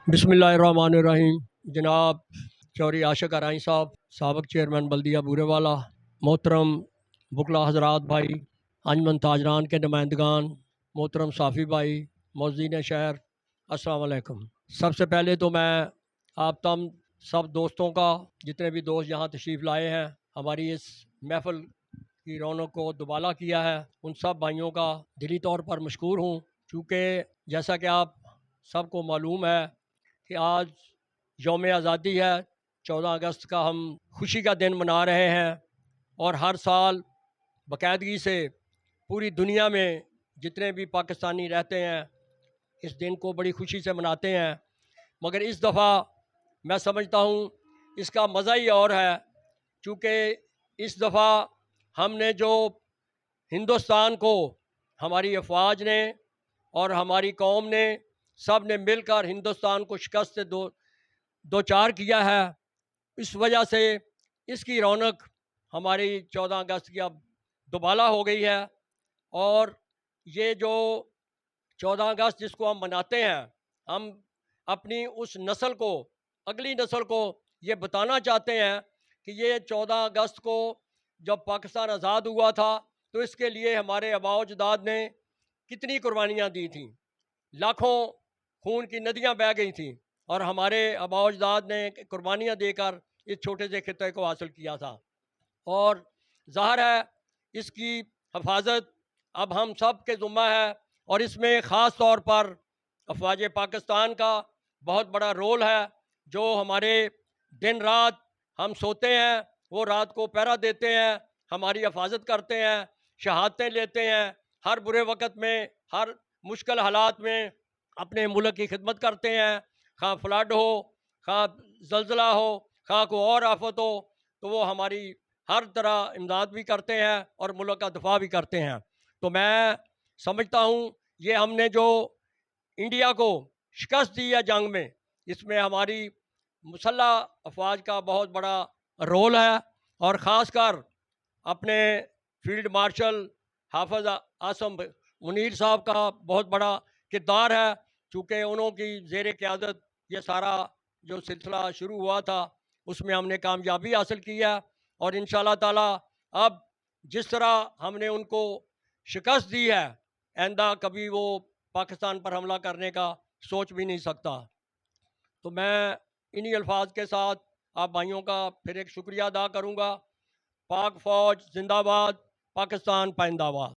बिस्मिल्लाहिर्रहमानिर्रहीम। जनाब चौधरी आशिक आरई साहब, सबक चेयरमैन बल्दिया बूरेवाला, मोहतरम बुकला हजरात भाई, अंजमन ताजरान के नुमाइंदगान, मोहतरम साफ़ी भाई, मौज़ीन शहर, अस्सलाम वालेकुम। सबसे पहले तो मैं आप तम सब दोस्तों का, जितने भी दोस्त यहाँ तशरीफ़ लाए हैं, हमारी इस महफ़िल की रौनक को दुबाला किया है, उन सब भाइयों का दिली तौर पर मशकूर हूँ। चूँकि जैसा कि आप सबको मालूम है कि आज यौम आज़ादी है, 14 अगस्त का हम खुशी का दिन मना रहे हैं और हर साल बाकायदगी से पूरी दुनिया में जितने भी पाकिस्तानी रहते हैं इस दिन को बड़ी खुशी से मनाते हैं। मगर इस दफ़ा मैं समझता हूँ इसका मज़ा ही और है, चूँकि इस दफ़ा हमने जो हिंदुस्तान को हमारी अफवाज ने और हमारी कौम ने सब ने मिलकर हिंदुस्तान को शिकस्त से दो चार किया है। इस वजह से इसकी रौनक हमारी 14 अगस्त की अब दुबाला हो गई है। और ये जो 14 अगस्त जिसको हम मनाते हैं, हम अपनी उस नस्ल को, अगली नस्ल को ये बताना चाहते हैं कि ये 14 अगस्त को जब पाकिस्तान आज़ाद हुआ था तो इसके लिए हमारे आबाओ अजदाद ने कितनी कुर्बानियाँ दी थीं, लाखों खून की नदियाँ बह गई थीं और हमारे आबाओ अजदाद ने कुर्बानियाँ देकर इस छोटे से खित्ते को हासिल किया था। और ज़ाहिर है इसकी हिफाजत अब हम सब के ज़िम्मा है और इसमें ख़ास तौर पर अफवाज पाकिस्तान का बहुत बड़ा रोल है, जो हमारे दिन रात हम सोते हैं वो रात को पहरा देते हैं, हमारी हिफाजत करते हैं, शहादतें लेते हैं, हर बुरे वक़्त में, हर मुश्किल हालात में अपने मुल्क की खिदमत करते हैं। खा फ्लड हो, खा ज़लज़ला हो, खा को और आफत हो, तो वो हमारी हर तरह इमदाद भी करते हैं और मुल्क का दफा भी करते हैं। तो मैं समझता हूँ ये हमने जो इंडिया को शिकस्त दी है जंग में, इसमें हमारी मुसल्लह अफवाज का बहुत बड़ा रोल है और ख़ास कर अपने फील्ड मार्शल हाफिज़ आसम मुनीर साहब का बहुत बड़ा किरदार है, चूँकि उन्होंने ज़ेर क़यादत ये सारा जो सिलसिला शुरू हुआ था उसमें हमने कामयाबी हासिल की है। और इंशाअल्लाह ताला अब जिस तरह हमने उनको शिकस्त दी है, आइंदा कभी वो पाकिस्तान पर हमला करने का सोच भी नहीं सकता। तो मैं इन्हीं अल्फाज के साथ आप भाइयों का फिर एक शुक्रिया अदा करूँगा। पाक फ़ौज जिंदाबाद, पाकिस्तान पाइंदाबाद।